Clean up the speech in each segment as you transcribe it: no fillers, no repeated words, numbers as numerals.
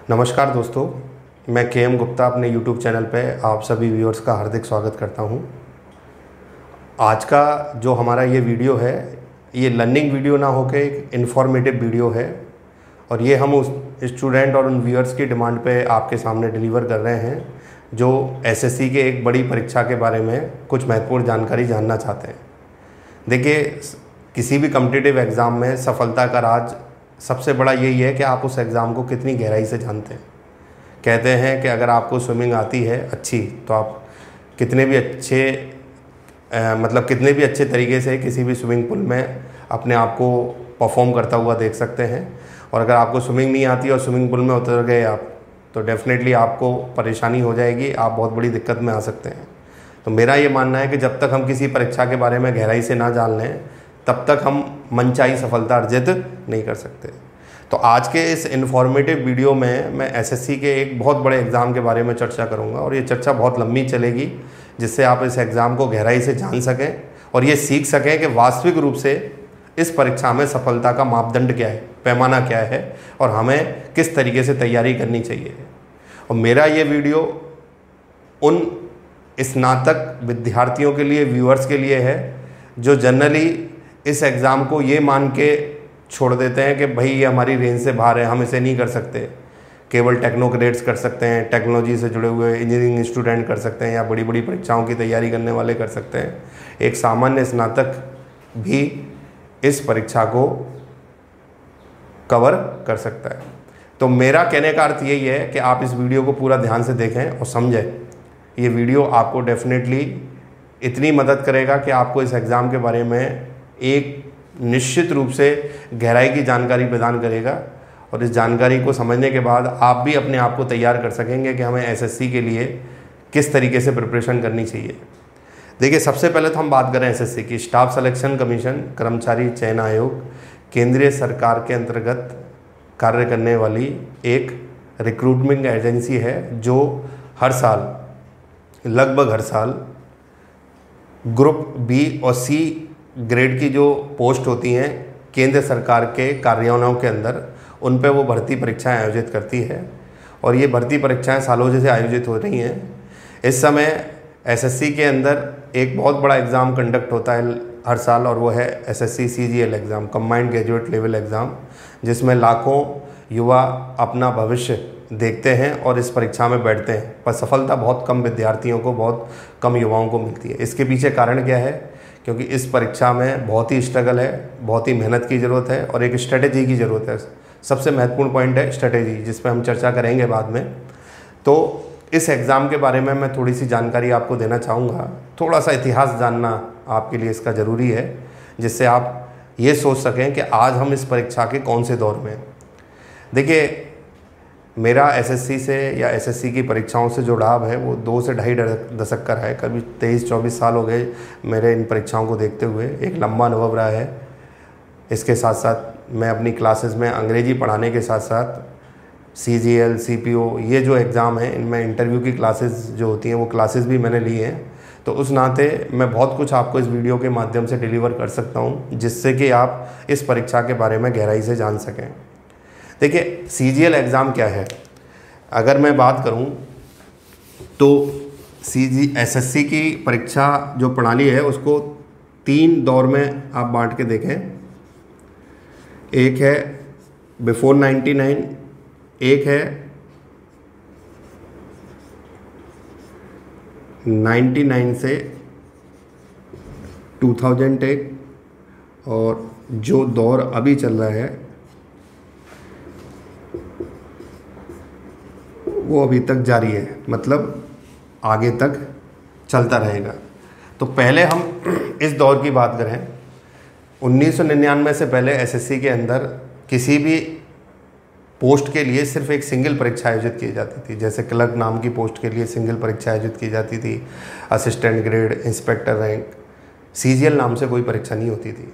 नमस्कार दोस्तों, मैं के गुप्ता अपने YouTube चैनल पे आप सभी व्यूअर्स का हार्दिक स्वागत करता हूँ। आज का जो हमारा ये वीडियो है, ये लर्निंग वीडियो ना होकर एक इन्फॉर्मेटिव वीडियो है और ये हम उस स्टूडेंट और उन व्यूअर्स की डिमांड पे आपके सामने डिलीवर कर रहे हैं जो एसएससी के एक बड़ी परीक्षा के बारे में कुछ महत्वपूर्ण जानकारी जानना चाहते हैं। देखिए, किसी भी कॉम्पिटिटिव एग्ज़ाम में सफलता का राज सबसे बड़ा यही है कि आप उस एग्ज़ाम को कितनी गहराई से जानते हैं। कहते हैं कि अगर आपको स्विमिंग आती है अच्छी, तो आप कितने भी अच्छे तरीके से किसी भी स्विमिंग पूल में अपने आप को परफॉर्म करता हुआ देख सकते हैं। और अगर आपको स्विमिंग नहीं आती और स्विमिंग पूल में उतर गए आप, तो डेफिनेटली आपको परेशानी हो जाएगी, आप बहुत बड़ी दिक्कत में आ सकते हैं। तो मेरा ये मानना है कि जब तक हम किसी परीक्षा के बारे में गहराई से ना जान लें, तब तक हम मनचाही सफलता अर्जित नहीं कर सकते। तो आज के इस इन्फॉर्मेटिव वीडियो में मैं एसएससी के एक बहुत बड़े एग्ज़ाम के बारे में चर्चा करूंगा और ये चर्चा बहुत लंबी चलेगी, जिससे आप इस एग्ज़ाम को गहराई से जान सकें और ये सीख सकें कि वास्तविक रूप से इस परीक्षा में सफलता का मापदंड क्या है, पैमाना क्या है और हमें किस तरीके से तैयारी करनी चाहिए। और मेरा ये वीडियो उन स्नातक विद्यार्थियों के लिए, व्यूअर्स के लिए है जो जनरली इस एग्ज़ाम को ये मान के छोड़ देते हैं कि भाई ये हमारी रेंज से बाहर है, हम इसे नहीं कर सकते। केवल टेक्नोक्रेट्स कर सकते हैं, टेक्नोलॉजी से जुड़े हुए इंजीनियरिंग स्टूडेंट कर सकते हैं या बड़ी बड़ी परीक्षाओं की तैयारी करने वाले कर सकते हैं। एक सामान्य स्नातक भी इस परीक्षा को कवर कर सकता है। तो मेरा कहने का अर्थ यही है कि आप इस वीडियो को पूरा ध्यान से देखें और समझें। ये वीडियो आपको डेफिनेटली इतनी मदद करेगा कि आपको इस एग्ज़ाम के बारे में एक निश्चित रूप से गहराई की जानकारी प्रदान करेगा और इस जानकारी को समझने के बाद आप भी अपने आप को तैयार कर सकेंगे कि हमें एसएससी के लिए किस तरीके से प्रिपरेशन करनी चाहिए। देखिए, सबसे पहले तो हम बात करें एसएससी की। स्टाफ सिलेक्शन कमीशन, कर्मचारी चयन आयोग, केंद्रीय सरकार के अंतर्गत कार्य करने वाली एक रिक्रूटमेंट एजेंसी है जो लगभग हर साल ग्रुप बी और सी ग्रेड की जो पोस्ट होती हैं केंद्र सरकार के कार्यालयों के अंदर, उन पे वो भर्ती परीक्षाएं आयोजित करती है और ये भर्ती परीक्षाएं सालों से आयोजित हो रही हैं। इस समय एसएससी के अंदर एक बहुत बड़ा एग्ज़ाम कंडक्ट होता है हर साल और वो है SSC CGL exam, combined graduate level exam, जिसमें लाखों युवा अपना भविष्य देखते हैं और इस परीक्षा में बैठते हैं, पर सफलता बहुत कम विद्यार्थियों को, बहुत कम युवाओं को मिलती है। इसके पीछे कारण क्या है? क्योंकि इस परीक्षा में बहुत ही स्ट्रगल है, बहुत ही मेहनत की ज़रूरत है और एक स्ट्रेटेजी की ज़रूरत है। सबसे महत्वपूर्ण पॉइंट है स्ट्रेटेजी, जिस पर हम चर्चा करेंगे बाद में। तो इस एग्ज़ाम के बारे में मैं थोड़ी सी जानकारी आपको देना चाहूँगा। थोड़ा सा इतिहास जानना आपके लिए इसका ज़रूरी है, जिससे आप ये सोच सकें कि आज हम इस परीक्षा के कौन से दौर में हैं। देखिए, मेरा एसएससी से या एसएससी की परीक्षाओं से जो जुड़ाव है वो 2 से ढाई दशक का है। कभी 23-24 साल हो गए मेरे इन परीक्षाओं को देखते हुए। एक लंबा अनुभव रहा है। इसके साथ साथ मैं अपनी क्लासेस में अंग्रेजी पढ़ाने के साथ साथ सीजीएल, सीपीओ, ये जो एग्ज़ाम हैं इनमें इंटरव्यू की क्लासेस जो होती हैं वो क्लासेस भी मैंने ली हैं। तो उस नाते मैं बहुत कुछ आपको इस वीडियो के माध्यम से डिलीवर कर सकता हूँ, जिससे कि आप इस परीक्षा के बारे में गहराई से जान सकें। देखिए, सीजीएल एग्ज़ाम क्या है? अगर मैं बात करूं तो एसएससी की परीक्षा जो प्रणाली है उसको 3 दौर में आप बांट के देखें। एक है बिफोर 99, एक है 99 से 2001 और जो दौर अभी चल रहा है वो अभी तक जारी है, मतलब आगे तक चलता रहेगा। तो पहले हम इस दौर की बात करें। 1999 से पहले एसएससी के अंदर किसी भी पोस्ट के लिए सिर्फ एक सिंगल परीक्षा आयोजित की जाती थी। जैसे क्लर्क नाम की पोस्ट के लिए सिंगल परीक्षा आयोजित की जाती थी, assistant grade, inspector rank. CGL नाम से कोई परीक्षा नहीं होती थी।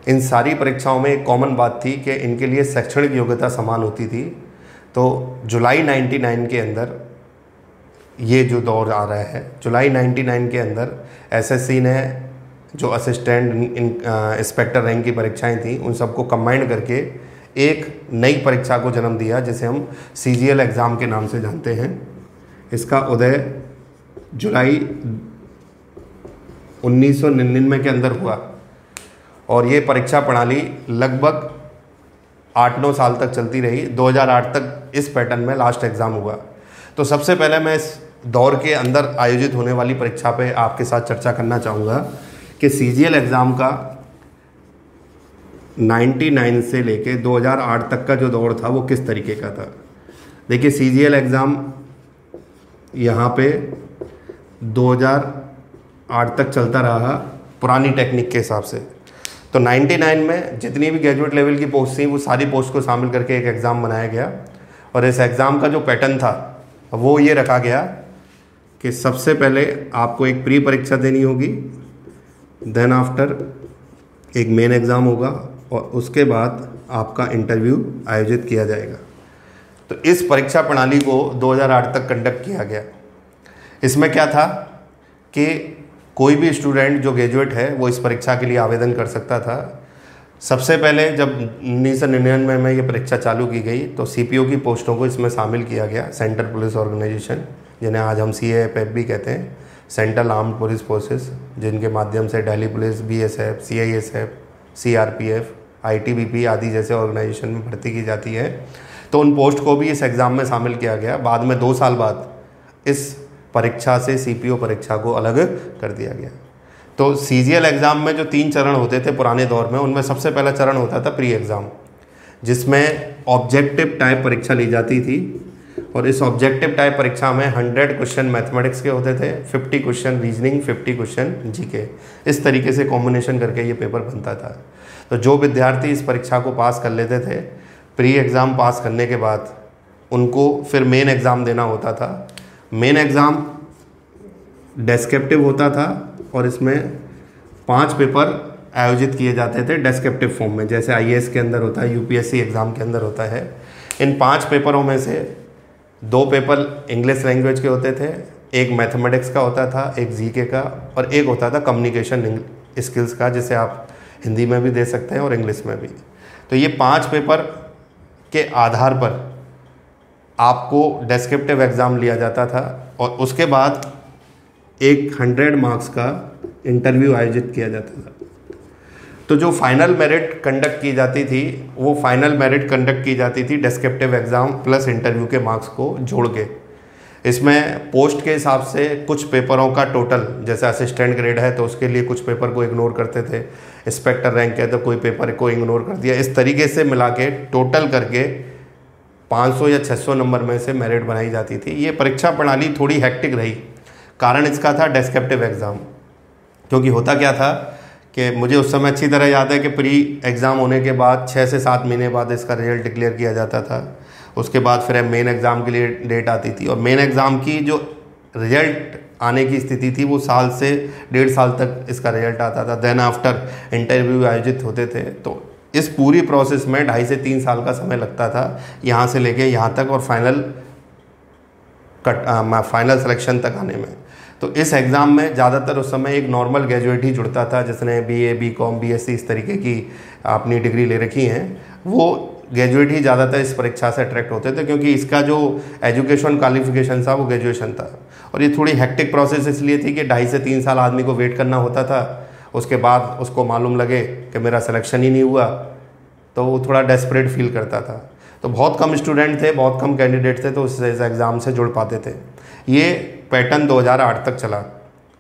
इन सारी परीक्षाओं में एक कॉमन बात थी कि इनके लिए शैक्षणिक योग्यता समान होती थी। तो जुलाई 99 के अंदर ये जो दौर आ रहा है, जुलाई 99 के अंदर एसएससी ने जो असिस्टेंट इंस्पेक्टर रैंक की परीक्षाएं थी उन सबको कंबाइंड करके एक नई परीक्षा को जन्म दिया जिसे हम CGL एग्ज़ाम के नाम से जानते हैं। इसका उदय जुलाई 1999 के अंदर हुआ और ये परीक्षा प्रणाली लगभग 8-9 साल तक चलती रही। 2008 तक इस पैटर्न में लास्ट एग्ज़ाम हुआ। तो सबसे पहले मैं इस दौर के अंदर आयोजित होने वाली परीक्षा पे आपके साथ चर्चा करना चाहूँगा कि CGL एग्ज़ाम का 99 से लेके 2008 तक का जो दौर था वो किस तरीके का था। देखिए CGL एग्ज़ाम यहाँ पे 2008 तक चलता रहा पुरानी टेक्निक के हिसाब से। तो 99 में जितनी भी ग्रेजुएट लेवल की पोस्ट थी वो सारी पोस्ट को शामिल करके एक एग्ज़ाम बनाया गया और इस एग्ज़ाम का जो पैटर्न था वो ये रखा गया कि सबसे पहले आपको एक प्री परीक्षा देनी होगी, देन आफ्टर एक मेन एग्ज़ाम होगा और उसके बाद आपका इंटरव्यू आयोजित किया जाएगा। तो इस परीक्षा प्रणाली को 2008 तक कंडक्ट किया गया। इसमें क्या था कि कोई भी स्टूडेंट जो ग्रेजुएट है वो इस परीक्षा के लिए आवेदन कर सकता था। सबसे पहले जब 1999 में ये परीक्षा चालू की गई तो CPO की पोस्टों को इसमें शामिल किया गया, सेंट्रल पुलिस ऑर्गेनाइजेशन, जिन्हें आज हम CAPF भी कहते हैं, सेंट्रल आर्म्ड पुलिस फोर्सेस, जिनके माध्यम से Delhi police, BSF, CISF, CRPF, ITBP आदि जैसे ऑर्गेनाइजेशन में भर्ती की जाती है। तो उन पोस्ट को भी इस एग्ज़ाम में शामिल किया गया। बाद में 2 साल बाद इस परीक्षा से CPO परीक्षा को अलग कर दिया गया। तो CGL एग्ज़ाम में जो 3 चरण होते थे पुराने दौर में, उनमें सबसे पहला चरण होता था प्री एग्ज़ाम, जिसमें ऑब्जेक्टिव टाइप परीक्षा ली जाती थी और इस ऑब्जेक्टिव टाइप परीक्षा में 100 क्वेश्चन मैथमेटिक्स के होते थे, 50 क्वेश्चन रीजनिंग, 50 क्वेश्चन GK। इस तरीके से कॉम्बिनेशन करके ये पेपर बनता था। तो जो विद्यार्थी इस परीक्षा को पास कर लेते थे, प्री एग्ज़ाम पास करने के बाद उनको फिर मेन एग्ज़ाम देना होता था। मेन एग्ज़ाम डेस्क्रिप्टिव होता था और इसमें 5 पेपर आयोजित किए जाते थे डेस्क्रिप्टिव फॉर्म में, जैसे IAS के अंदर होता है, UPSC एग्ज़ाम के अंदर होता है। इन 5 पेपरों में से 2 पेपर इंग्लिश लैंग्वेज के होते थे, एक मैथमेटिक्स का होता था, एक GK का, और एक होता था कम्युनिकेशन स्किल्स का, जिसे आप हिंदी में भी दे सकते हैं और इंग्लिश में भी। तो ये 5 पेपर के आधार पर आपको डेस्क्रिप्टिव एग्ज़ाम लिया जाता था और उसके बाद एक 100 मार्क्स का इंटरव्यू आयोजित किया जाता था। तो जो फाइनल मेरिट कंडक्ट की जाती थी वो फाइनल मेरिट कंडक्ट की जाती थी डेस्क्रिप्टिव एग्ज़ाम प्लस इंटरव्यू के मार्क्स को जोड़ के। इसमें पोस्ट के हिसाब से कुछ पेपरों का टोटल, जैसे असिस्टेंट ग्रेड है तो उसके लिए कुछ पेपर को इग्नोर करते थे, इंस्पेक्टर रैंक है तो कोई पेपर को इग्नोर कर दिया। इस तरीके से मिला के टोटल करके 500 या 600 नंबर में से मेरिट बनाई जाती थी। ये परीक्षा प्रणाली थोड़ी हेक्टिक रही। कारण इसका था डेस्क्रिप्टिव एग्ज़ाम, क्योंकि होता क्या था कि मुझे उस समय अच्छी तरह याद है कि प्री एग्ज़ाम होने के बाद 6 से 7 महीने बाद इसका रिजल्ट डिक्लेयर किया जाता था। उसके बाद फिर मेन एग्ज़ाम के लिए डेट आती थी और मेन एग्ज़ाम की जो रिजल्ट आने की स्थिति थी वो साल से 1.5 साल तक इसका रिजल्ट आता था। देन आफ्टर इंटरव्यू आयोजित होते थे। तो इस पूरी प्रोसेस में 2.5 से 3 साल का समय लगता था, यहाँ से लेके यहाँ तक और फाइनल सिलेक्शन तक आने में। तो इस एग्ज़ाम में ज़्यादातर उस समय एक नॉर्मल ग्रेजुएट ही जुड़ता था, जिसने BA, BCom, BSc इस तरीके की अपनी डिग्री ले रखी हैं। वो ग्रेजुएट ही ज़्यादातर इस परीक्षा से अट्रैक्ट होते थे, क्योंकि इसका जो एजुकेशन क्वालिफिकेशन था वो ग्रेजुएशन था। और ये थोड़ी हेक्टिक प्रोसेस इसलिए थी कि 2.5 से 3 साल आदमी को वेट करना होता था। उसके बाद उसको मालूम लगे कि मेरा सिलेक्शन ही नहीं हुआ तो वो थोड़ा डेस्परेट फील करता था। तो बहुत कम स्टूडेंट थे, बहुत कम कैंडिडेट थे तो इस एग्ज़ाम से जुड़ पाते थे। ये पैटर्न 2008 तक चला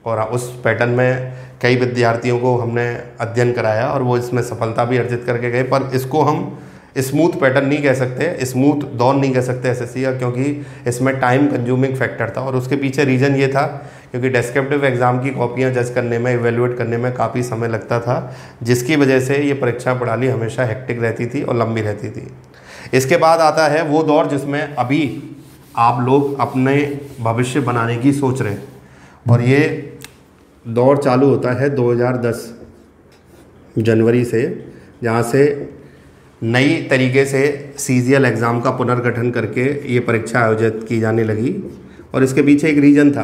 और उस पैटर्न में कई विद्यार्थियों को हमने अध्ययन कराया और वो इसमें सफलता भी अर्जित करके गए। पर इसको हम स्मूथ पैटर्न नहीं कह सकते, स्मूथ दौर नहीं कह सकते SSC का, क्योंकि इसमें टाइम कंज्यूमिंग फैक्टर था। और उसके पीछे रीज़न ये था क्योंकि डेस्क्रिप्टिव एग्ज़ाम की कॉपियाँ जज करने में, इवेल्युएट करने में काफ़ी समय लगता था, जिसकी वजह से ये परीक्षा प्रणाली हमेशा हेक्टिक रहती थी और लंबी रहती थी। इसके बाद आता है वो दौर जिसमें अभी आप लोग अपने भविष्य बनाने की सोच रहे हैं, और ये दौर चालू होता है 2010 जनवरी से, जहाँ से नई तरीके से CGL एग्ज़ाम का पुनर्गठन करके ये परीक्षा आयोजित की जाने लगी। और इसके पीछे एक रीज़न था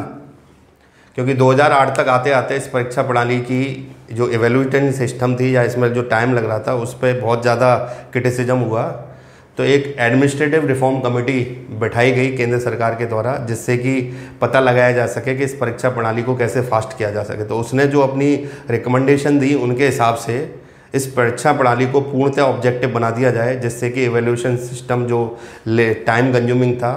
क्योंकि 2008 तक आते आते इस परीक्षा प्रणाली की जो एवेल्यूएशन सिस्टम थी या इसमें जो टाइम लग रहा था उस पर बहुत ज़्यादा क्रिटिसिज्म हुआ। तो एक एडमिनिस्ट्रेटिव रिफॉर्म कमेटी बैठाई गई केंद्र सरकार के द्वारा, जिससे कि पता लगाया जा सके कि इस परीक्षा प्रणाली को कैसे फास्ट किया जा सके। तो उसने जो अपनी रिकमेंडेशन दी उनके हिसाब से इस परीक्षा प्रणाली को पूर्णतः ऑब्जेक्टिव बना दिया जाए, जिससे कि एवेल्यूएशन सिस्टम जो टाइम कंज्यूमिंग था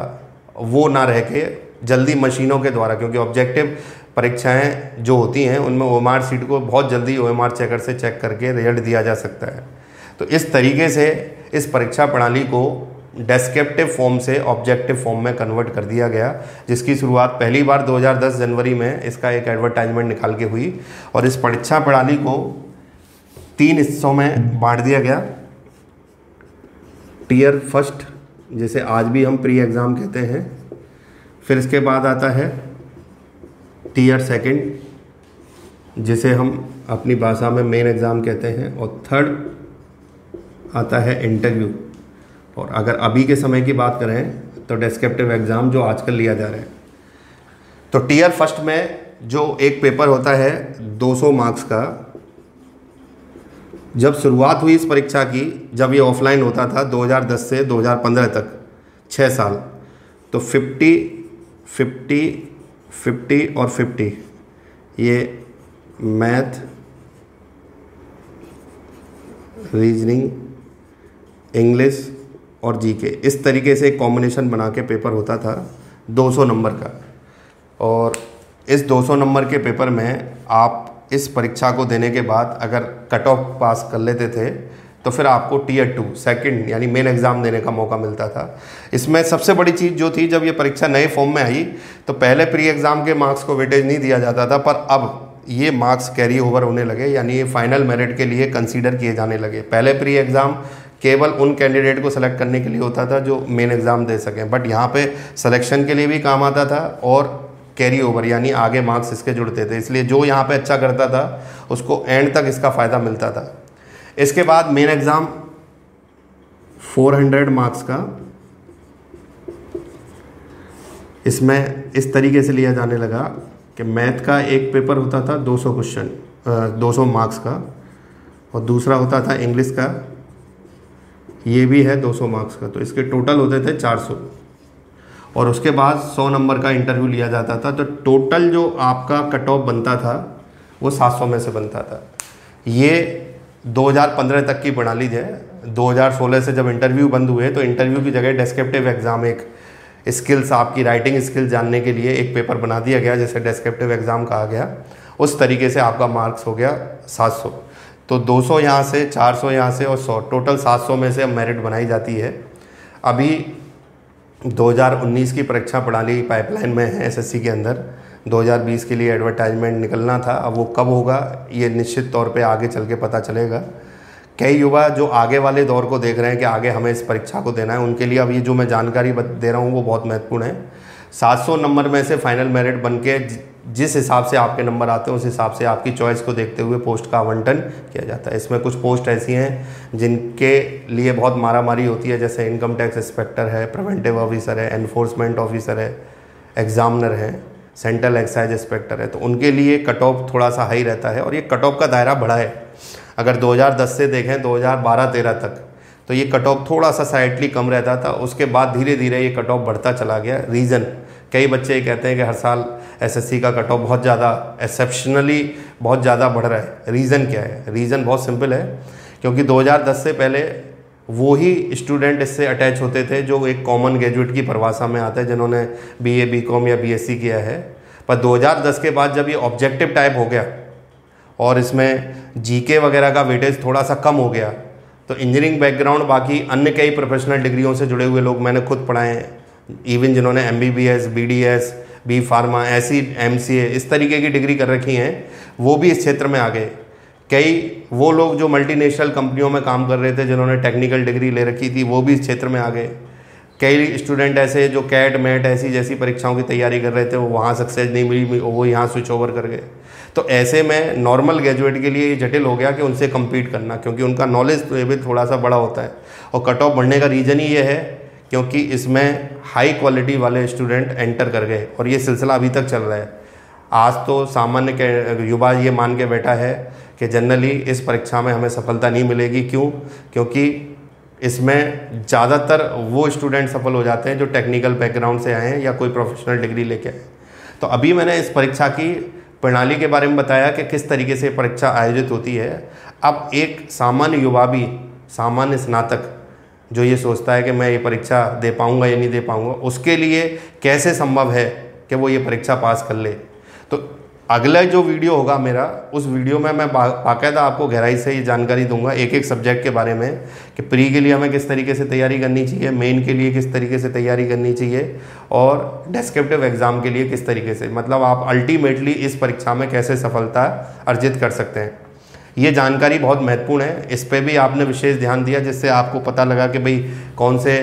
वो ना रह के जल्दी मशीनों के द्वारा, क्योंकि ऑब्जेक्टिव परीक्षाएं जो होती हैं उनमें ओएमआर सीट को बहुत जल्दी ओएमआर चेकर से चेक करके रिजल्ट दिया जा सकता है। तो इस तरीके से इस परीक्षा प्रणाली को डेस्क्रिप्टिव फॉर्म से ऑब्जेक्टिव फॉर्म में कन्वर्ट कर दिया गया, जिसकी शुरुआत पहली बार 2010 जनवरी में इसका एक एडवर्टाइजमेंट निकाल के हुई। और इस परीक्षा प्रणाली को 3 हिस्सों में बांट दिया गया। टीयर फर्स्ट, जिसे आज भी हम प्री एग्ज़ाम कहते हैं, फिर इसके बाद आता है टीयर सेकंड, जिसे हम अपनी भाषा में मेन एग्ज़ाम कहते हैं, और थर्ड आता है इंटरव्यू। और अगर अभी के समय की बात करें तो डेस्क्रिप्टिव एग्ज़ाम जो आजकल लिया जा रहा है। तो टीयर फर्स्ट में जो एक पेपर होता है 200 मार्क्स का, जब शुरुआत हुई इस परीक्षा की, जब ये ऑफलाइन होता था 2010 से 2015 तक 6 साल, तो 50, 50, 50 और 50 ये मैथ, रीजनिंग, इंग्लिश और जीके, इस तरीके से एक कॉम्बिनेशन बना के पेपर होता था 200 नंबर का। और इस 200 नंबर के पेपर में आप इस परीक्षा को देने के बाद अगर कट ऑफ पास कर लेते थे तो फिर आपको टीयर 2 सेकंड यानी मेन एग्ज़ाम देने का मौका मिलता था। इसमें सबसे बड़ी चीज़ जो थी, जब ये परीक्षा नए फॉर्म में आई तो पहले प्री एग्ज़ाम के मार्क्स को वेटेज नहीं दिया जाता था, पर अब ये मार्क्स कैरी ओवर होने लगे, यानी ये फाइनल मेरिट के लिए कंसीडर किए जाने लगे। पहले प्री एग्ज़ाम केवल उन कैंडिडेट को सेलेक्ट करने के लिए होता था जो मेन एग्ज़ाम दे सकें, बट यहाँ पे सिलेक्शन के लिए भी काम आता था और कैरी ओवर यानी आगे मार्क्स इसके जुड़ते थे। इसलिए जो यहाँ पे अच्छा करता था उसको एंड तक इसका फ़ायदा मिलता था। इसके बाद मेन एग्ज़ाम 400 मार्क्स का, इसमें इस तरीके से लिया जाने लगा कि मैथ का एक पेपर होता था 200 क्वेश्चन 200 मार्क्स का, और दूसरा होता था इंग्लिश का, ये भी है 200 मार्क्स का, तो इसके टोटल होते थे 400। और उसके बाद 100 नंबर का इंटरव्यू लिया जाता था। तो टोटल जो आपका कट ऑफ बनता था वो 700 में से बनता था। ये 2015 तक की प्रणाली है। 2016 से जब इंटरव्यू बंद हुए तो इंटरव्यू की जगह डेस्क्रिप्टिव एग्ज़ाम, एक स्किल्स, आपकी राइटिंग स्किल जानने के लिए एक पेपर बना दिया गया, जिसे डेस्क्रिप्टिव एग्ज़ाम कहा गया। उस तरीके से आपका मार्क्स हो गया 700। तो 200 यहाँ से, 400 यहाँ से और 100, टोटल 700 में से अब मेरिट बनाई जाती है। अभी 2019 की परीक्षा प्रणाली पाइपलाइन में है एसएससी के अंदर। 2020 के लिए एडवर्टाइजमेंट निकलना था, अब वो कब होगा ये निश्चित तौर पे आगे चल के पता चलेगा। कई युवा जो आगे वाले दौर को देख रहे हैं कि आगे हमें इस परीक्षा को देना है, उनके लिए अब ये जो मैं जानकारी दे रहा हूँ वो बहुत महत्वपूर्ण है। 700 नंबर में से फाइनल मेरिट बन के जिस हिसाब से आपके नंबर आते हैं उस हिसाब से आपकी चॉइस को देखते हुए पोस्ट का आवंटन किया जाता है। इसमें कुछ पोस्ट ऐसी हैं जिनके लिए बहुत मारामारी होती है, जैसे इनकम टैक्स इंस्पेक्टर है, प्रिवेंटिव ऑफिसर है, एनफोर्समेंट ऑफिसर है, एग्जामिनर है, सेंट्रल एक्साइज इंस्पेक्टर है। तो उनके लिए कट ऑफ थोड़ा सा हाई रहता है और ये कट ऑफ का दायरा बड़ा है। अगर 2010 से देखें 2012-13 तक तो ये कट ऑफ थोड़ा सा साइडली कम रहता था। उसके बाद धीरे धीरे ये कट ऑफ बढ़ता चला गया। रीज़न, कई बच्चे ये कहते हैं कि हर साल एसएससी का कट ऑफ बहुत ज़्यादा एक्सेप्शनली बहुत ज़्यादा बढ़ रहा है। रीज़न क्या है? रीज़न बहुत सिंपल है, क्योंकि 2010 से पहले वो ही स्टूडेंट इससे अटैच होते थे जो एक कॉमन ग्रेजुएट की परिभाषा में आता है, जिन्होंने बीए, बीकॉम या बीएससी किया है। पर 2010 के बाद जब ये ऑब्जेक्टिव टाइप हो गया और इसमें जीके वगैरह का वेटेज थोड़ा सा कम हो गया, तो इंजीनियरिंग बैकग्राउंड, बाकी अन्य कई प्रोफेशनल डिग्रियों से जुड़े हुए लोग मैंने खुद पढ़ाए हैं, इवन जिन्होंने एमबीबीएस, बीडीएस, बी फार्मा, ऐसी एमसीए इस तरीके की डिग्री कर रखी हैं, वो भी इस क्षेत्र में आ गए। कई वो लोग जो मल्टीनेशनल कंपनियों में काम कर रहे थे, जिन्होंने टेक्निकल डिग्री ले रखी थी, वो भी इस क्षेत्र में आ गए। कई स्टूडेंट ऐसे जो कैट मैट ऐसी जैसी परीक्षाओं की तैयारी कर रहे थे, वो वहाँ सक्सेस नहीं मिली, वो यहाँ स्विच ओवर कर गए। तो ऐसे में नॉर्मल ग्रेजुएट के लिए ये जटिल हो गया कि उनसे कम्पीट करना, क्योंकि उनका नॉलेज लेवल थोड़ा सा बड़ा होता है। और कट ऑफ बढ़ने का रीज़न ही ये है क्योंकि इसमें हाई क्वालिटी वाले स्टूडेंट एंटर कर गए और ये सिलसिला अभी तक चल रहा है। आज तो सामान्य के युवा ये मान के बैठा है कि जनरली इस परीक्षा में हमें सफलता नहीं मिलेगी। क्यों? क्योंकि इसमें ज़्यादातर वो स्टूडेंट सफल हो जाते हैं जो टेक्निकल बैकग्राउंड से आए हैं या कोई प्रोफेशनल डिग्री लेके आए। तो अभी मैंने इस परीक्षा की प्रणाली के बारे में बताया कि किस तरीके से परीक्षा आयोजित होती है। अब एक सामान्य युवा भी, सामान्य स्नातक जो ये सोचता है कि मैं ये परीक्षा दे पाऊँगा या नहीं दे पाऊँगा, उसके लिए कैसे संभव है कि वो ये परीक्षा पास कर ले। तो अगला जो वीडियो होगा मेरा, उस वीडियो में मैं बाकायदा आपको गहराई से ये जानकारी दूंगा एक एक सब्जेक्ट के बारे में कि प्री के लिए हमें किस तरीके से तैयारी करनी चाहिए, मेन के लिए किस तरीके से तैयारी करनी चाहिए और डेस्क्रिप्टिव एग्ज़ाम के लिए किस तरीके से, मतलब आप अल्टीमेटली इस परीक्षा में कैसे सफलता अर्जित कर सकते हैं। ये जानकारी बहुत महत्वपूर्ण है, इस पर भी आपने विशेष ध्यान दिया, जिससे आपको पता लगा कि भाई कौन से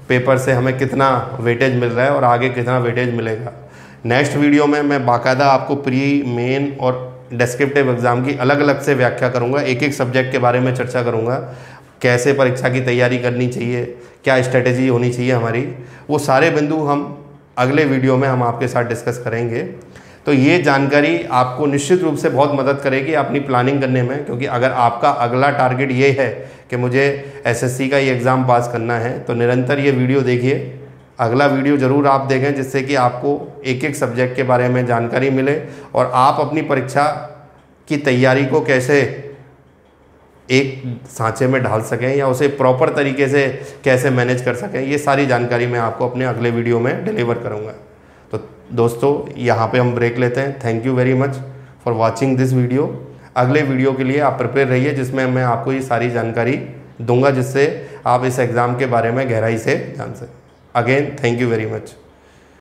पेपर से हमें कितना वेटेज मिल रहा है और आगे कितना वेटेज मिलेगा। नेक्स्ट वीडियो में मैं बाकायदा आपको प्री, मेन और डेस्क्रिप्टिव एग्ज़ाम की अलग अलग से व्याख्या करूंगा, एक एक सब्जेक्ट के बारे में चर्चा करूंगा, कैसे परीक्षा की तैयारी करनी चाहिए, क्या स्ट्रेटेजी होनी चाहिए हमारी, वो सारे बिंदु हम अगले वीडियो में हम आपके साथ डिस्कस करेंगे। तो ये जानकारी आपको निश्चित रूप से बहुत मदद करेगी अपनी प्लानिंग करने में, क्योंकि अगर आपका अगला टारगेट ये है कि मुझे एसएससी का ये एग्ज़ाम पास करना है, तो निरंतर ये वीडियो देखिए, अगला वीडियो ज़रूर आप देखें, जिससे कि आपको एक एक सब्जेक्ट के बारे में जानकारी मिले और आप अपनी परीक्षा की तैयारी को कैसे एक सांचे में ढाल सकें या उसे प्रॉपर तरीके से कैसे मैनेज कर सकें। ये सारी जानकारी मैं आपको अपने अगले वीडियो में डिलीवर करूँगा। तो दोस्तों, यहाँ पे हम ब्रेक लेते हैं। Thank you very much for watching this video. अगले वीडियो के लिए आप प्रिपेयर रहिए, जिसमें मैं आपको ये सारी जानकारी दूंगा, जिससे आप इस एग्ज़ाम के बारे में गहराई से जान सकें। Again, thank you very much.